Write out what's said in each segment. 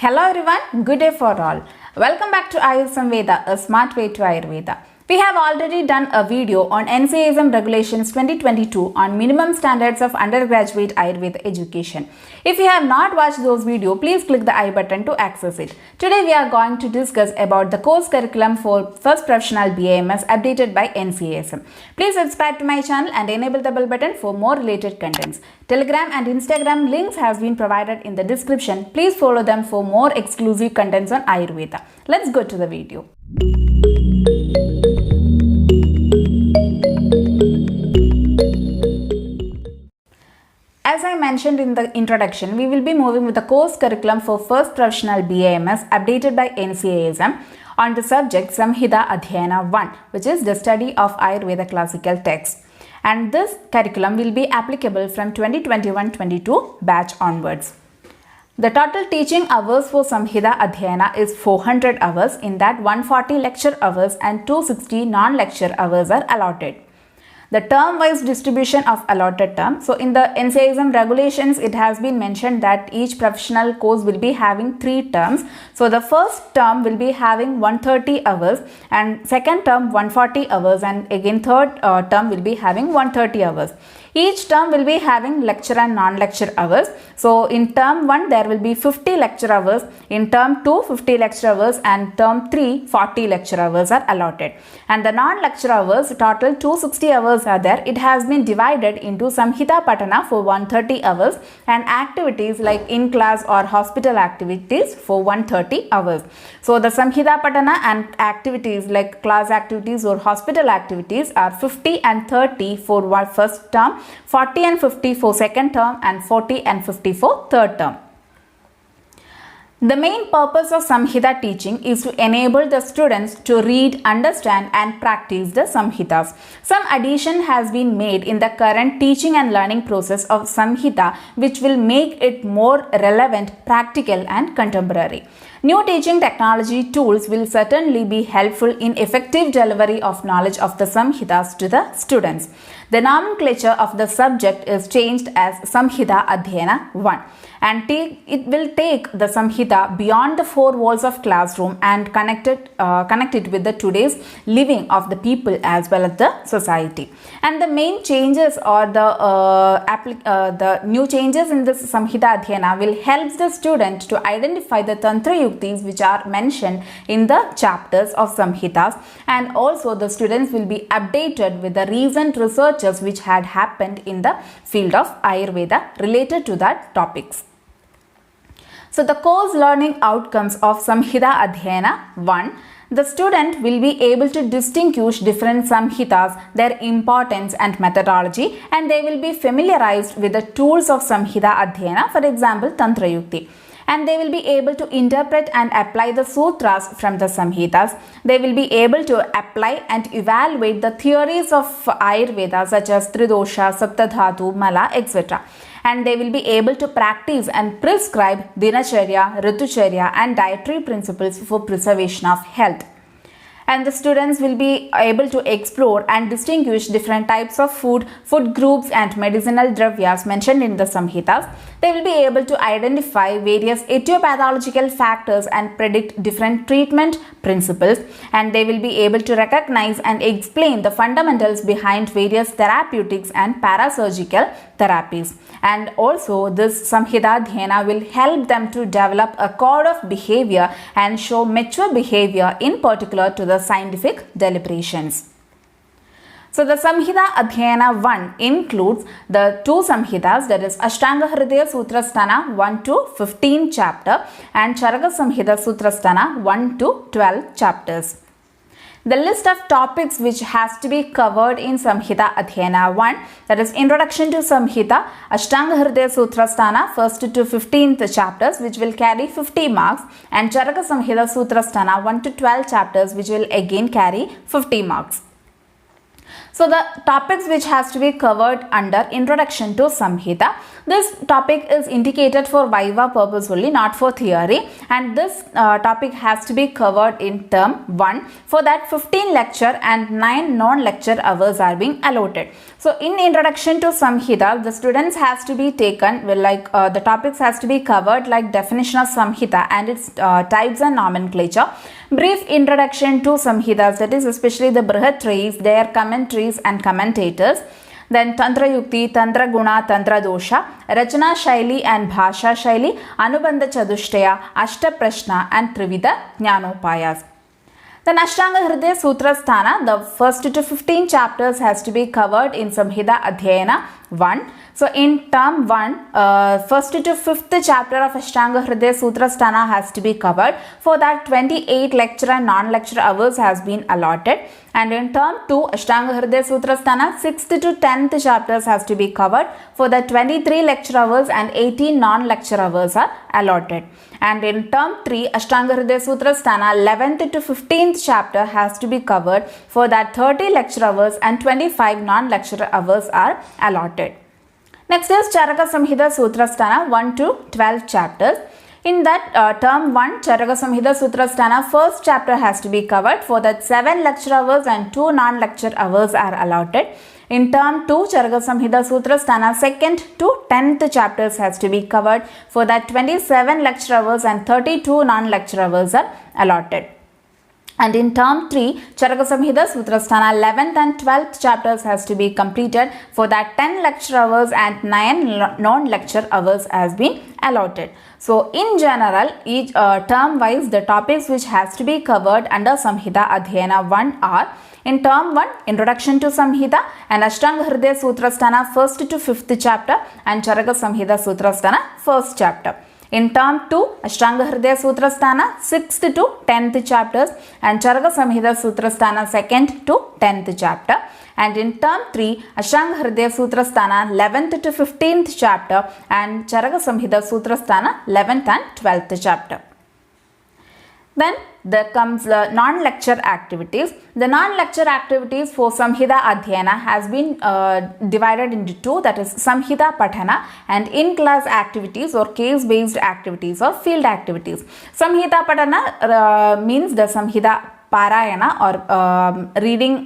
Hello everyone, good day for all. Welcome back to Ayursamveda, a smart way to Ayurveda. We have already done a video on NCISM Regulations 2022 on minimum standards of undergraduate Ayurveda education. If you have not watched those videos, please click the I button to access it. Today we are going to discuss about the course curriculum for first professional BAMS updated by NCISM. Please subscribe to my channel and enable the bell button for more related contents. Telegram and Instagram links has been provided in the description. Please follow them for more exclusive contents on Ayurveda. Let's go to the video. As I mentioned in the introduction, we will be moving with the course curriculum for first professional BAMS updated by NCISM on the subject Samhita Adhyayana-1, which is the study of Ayurveda classical texts. And this curriculum will be applicable from 2021-22 batch onwards. The total teaching hours for Samhita Adhyayana is 400 hours. In that, 140 lecture hours and 260 non-lecture hours are allotted. The term-wise distribution of allotted term. So, in the NCISM regulations, it has been mentioned that each professional course will be having 3 terms. So, the first term will be having 130 hours and second term 140 hours and again third term will be having 130 hours. Each term will be having lecture and non-lecture hours. So, in term 1 there will be 50 lecture hours, in term 2 50 lecture hours and term 3 40 lecture hours are allotted. And the non-lecture hours, total 260 hours are there. It has been divided into Samhita Patana for 130 hours and activities like in-class or hospital activities for 130 hours. So, the Samhita Patana and activities like class activities or hospital activities are 50 and 30 for first term, 40 and 50 for second term and 40 and 50 for third term. The main purpose of Samhita teaching is to enable the students to read, understand and practice the Samhitas. Some addition has been made in the current teaching and learning process of Samhita which will make it more relevant, practical and contemporary. New teaching technology tools will certainly be helpful in effective delivery of knowledge of the Samhitas to the students. The nomenclature of the subject is changed as Samhita Adhyayana-1 and it will take the Samhita beyond the 4 walls of classroom and connect it with the today's living of the people as well as the society. And the main changes or the new changes in this Samhita Adhyayana will help the student to identify the Tantra Yuktis which are mentioned in the chapters of Samhitas, and also the students will be updated with the recent researches which had happened in the field of Ayurveda related to that topics. So, the course learning outcomes of Samhita Adhyayana-1, the student will be able to distinguish different Samhitas, their importance and methodology, and they will be familiarized with the tools of Samhita Adhyayana, for example, Tantra Yukti. And they will be able to interpret and apply the sutras from the Samhitas. They will be able to apply and evaluate the theories of Ayurveda such as Tridosha, Saptadhatu, Mala, etc. And they will be able to practice and prescribe Dinacharya, Ritucharya and dietary principles for preservation of health. And the students will be able to explore and distinguish different types of food groups and medicinal dravyas mentioned in the Samhitas. They will be able to identify various etiopathoological factors and predict different treatment principles, and they will be able to recognize and explain the fundamentals behind various therapeutics and parasurgical therapies. And also this Samhita Adhyayana will help them to develop a code of behavior and show mature behavior in particular to the scientific deliberations. So, the Samhita Adhyayana-1 includes the 2 Samhitas, that is Ashtang Hriday Sutrasthan 1 to 15 chapter and Charak Samhita Sutrasthan 1 to 12 chapters. The list of topics which has to be covered in Samhita Adhyayana-1, that is Introduction to Samhita, Ashtang Hriday Sutrasthana 1st to 15th chapters which will carry 50 marks, and Charak Samhita Sutrasthana 1 to 12 chapters which will again carry 50 marks. So the topics which has to be covered under Introduction to Samhita. This topic is indicated for Viva purpose only, not for theory, and this topic has to be covered in term 1. For that 15 lecture and 9 non-lecture hours are being allotted. So in Introduction to Samhita, the students has to be taken the topics has to be covered like definition of Samhita and its types and nomenclature, brief introduction to Samhitas, that is especially the Brihatrayis, their commentaries and commentators, then Tantra Yukti, Tantra Guna, Tantra Dosha, Rachana Shaili and Bhasha Shaili, Anubandha Chadushtaya, Ashta Prashna and Trivida Jnanopayas. Then Ashtanga Hriday Sutrasthana, the first to 15 chapters has to be covered in Samhita Adhyayana-1. So in term 1, first to 5th chapter of Ashtanga Hriday Sutrasthana has to be covered. For that 28 lecture and non-lecture hours has been allotted. And in term 2, Ashtanga Hriday Sutrasthana, 6th to 10th chapters has to be covered. For that 23 lecture hours and 18 non-lecture hours are allotted. And in term 3, Ashtanga Hriday Sutrasthana, 11th to 15th chapter has to be covered. For that 30 lecture hours and 25 non-lecture hours are allotted. Next is Charaka Samhita Sutrasthana, 1 to 12 chapters. In that term 1, Charaka Samhita Sutrasthana, first chapter has to be covered. For that 7 lecture hours and 2 non-lecture hours are allotted. In term 2, Charaka Samhita Sutrasthana, 2nd to 10th chapters has to be covered. For that 27 lecture hours and 32 non-lecture hours are allotted. And in term 3, Charaka Samhita Sutrasthana, 11th and 12th chapters has to be completed. For that 10 lecture hours and 9 non-lecture hours has been allotted. So in general, each term wise, the topics which has to be covered under Samhita Adhyayana-1 are: in term 1, Introduction to Samhita and Ashtanga Hriday Sutrasthana, 1st to 5th chapter, and Charaka Samhita Sutrasthana, 1st chapter. In term 2, Ashtanga Hriday Sutrasthana, 6th to 10th chapters, and Charaka Samhita Sutrasthana, 2nd to 10th chapter. And in term 3, Ashtanga Hriday Sutrasthana, 11th to 15th chapter, and Charaka Samhita Sutrasthana, 11th and 12th chapter. Then there comes non-lecture activities. The non-lecture activities for Samhita Adhyayana has been divided into 2, that is Samhita Pathana and in-class activities or case-based activities or field activities. Samhita Pathana means the Samhita Parayana or reading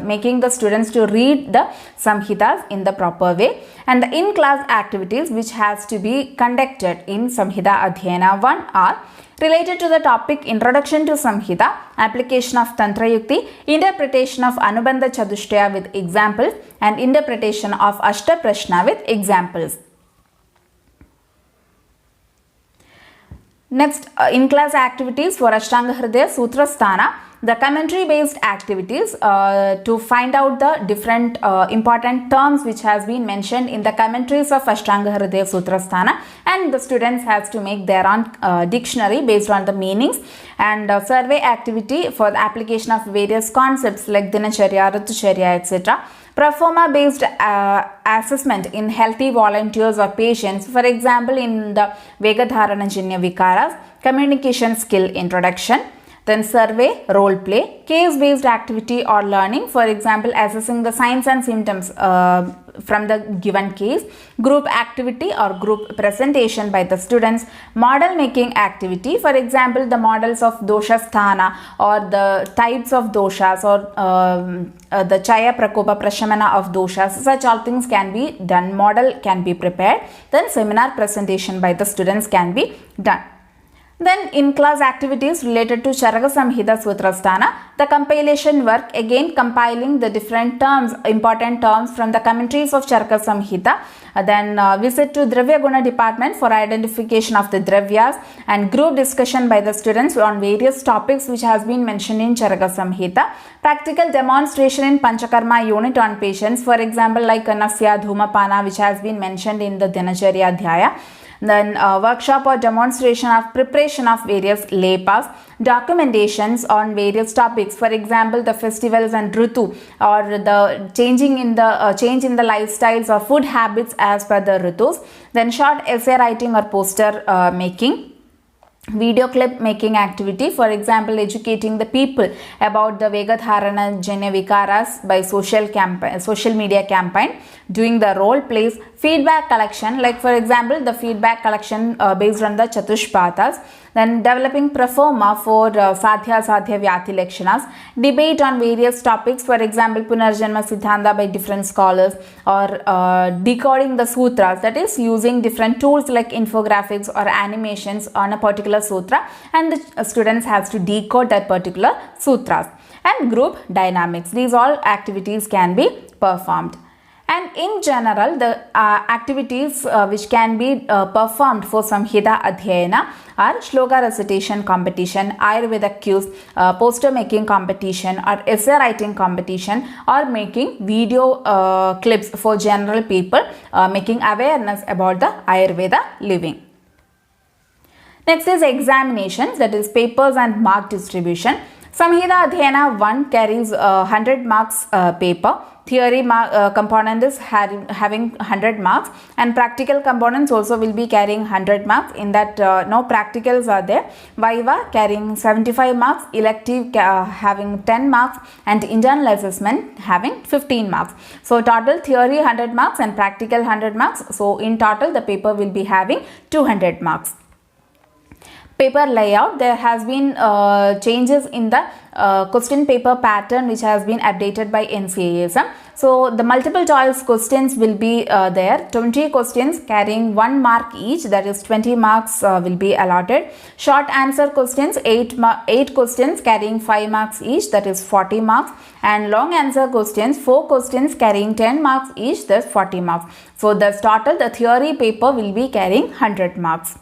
making the students to read the Samhitas in the proper way, and the in-class activities which has to be conducted in Samhita Adhyayana-1 are related to the topic Introduction to Samhita, application of Tantra Yukti, interpretation of Anubandha Chadushtaya with examples, and interpretation of Ashta Prashna with examples. Next, in-class activities for Ashtanga Hriday Sutrasthana, the commentary based activities to find out the different important terms which has been mentioned in the commentaries of Ashtanga Hriday Sutrasthana, and the students has to make their own dictionary based on the meanings, and survey activity for the application of various concepts like Dinacharya, Ritucharya, etc. Proforma based assessment in healthy volunteers or patients, for example in the Vegadharanajanya Vikaras, communication skill introduction. Then survey, role play, case based activity or learning, for example assessing the signs and symptoms from the given case, group activity or group presentation by the students, model making activity, for example the models of dosha sthana or the types of doshas or the chaya prakopa prashamana of doshas, such all things can be done, model can be prepared, then seminar presentation by the students can be done. Then in-class activities related to Charaka Samhita Sutrasthana, the compilation work, again compiling the different terms, important terms from the commentaries of Charaka Samhita. Then visit to Dravya Guna department for identification of the Dravyas, and group discussion by the students on various topics which has been mentioned in Charaka Samhita. Practical demonstration in Panchakarma unit on patients, for example like Nasya Dhumapana which has been mentioned in the Dinacharya Adhyaya. Then workshop or demonstration of preparation of various lepas, documentations on various topics, for example the festivals and Ritu, or the change in the lifestyles or food habits as per the Ritus. Then short essay writing or poster making. video clip making activity, for example educating the people about the Vegadharana Janya Vikaras by social media campaign, doing the role plays, feedback collection, like for example the feedback collection based on the Chatushpatas, then developing proforma for Sadhya Vyati Lakshanas, debate on various topics, for example Punarjanma Siddhanta by different scholars, or decoding the sutras, that is using different tools like infographics or animations on a particular sutra, and the students has to decode that particular sutras. And group dynamics, these all activities can be performed. And in general, the activities which can be performed for Samhita Adhyayana are shloka recitation competition, Ayurveda quiz, poster making competition, or essay writing competition, or making video clips for general people, making awareness about the Ayurveda living. Next is examinations, that is papers and mark distribution. Samhita Adhyayana-1 carries 100 marks paper. Theory component is having 100 marks, and practical components also will be carrying 100 marks. In that no practicals are there. Viva carrying 75 marks, elective having 10 marks, and internal assessment having 15 marks. So total theory 100 marks and practical 100 marks. So in total the paper will be having 200 marks. Paper layout, there has been changes in the question paper pattern which has been updated by NCISM. So the multiple choice questions will be there, 20 questions carrying 1 mark each, that is 20 marks will be allotted. Short answer questions, 8 questions carrying 5 marks each, that is 40 marks, and long answer questions, 4 questions carrying 10 marks each, that's 40 marks. So thus total the theory paper will be carrying 100 marks.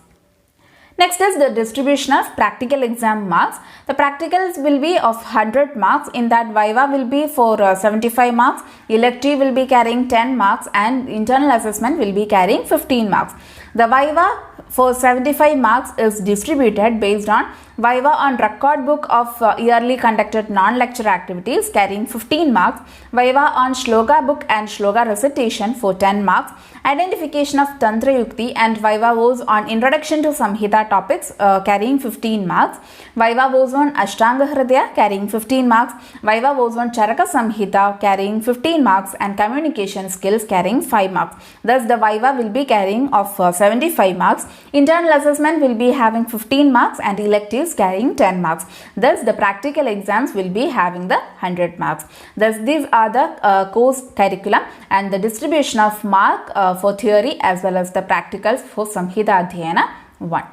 Next is the distribution of practical exam marks. The practicals will be of 100 marks. In that, Viva will be for 75 marks, elective will be carrying 10 marks, and internal assessment will be carrying 15 marks. The Viva for 75 marks is distributed based on Viva on record book of yearly conducted non-lecture activities carrying 15 marks, Viva on Shloka book and Shloka recitation for 10 marks, identification of Tantra Yukti and Viva was on introduction to Samhita topics carrying 15 marks, Viva was on Ashtang Hriday carrying 15 marks, Viva was on Charaka Samhita carrying 15 marks, and communication skills carrying 5 marks. Thus the Viva will be carrying of 75 marks, internal assessment will be having 15 marks, and electives carrying 10 marks. Thus the practical exams will be having the 100 marks. Thus these are the course curriculum and the distribution of mark for theory as well as the practicals for Samhita Adhyayana-1.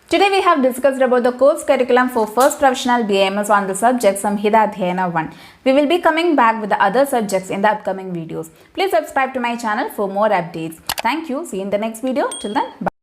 Today we have discussed about the course curriculum for first professional BAMS on the subject Samhita Adhyayana-1. We will be coming back with the other subjects in the upcoming videos. Please subscribe to my channel for more updates. Thank you. See you in the next video. Till then, bye.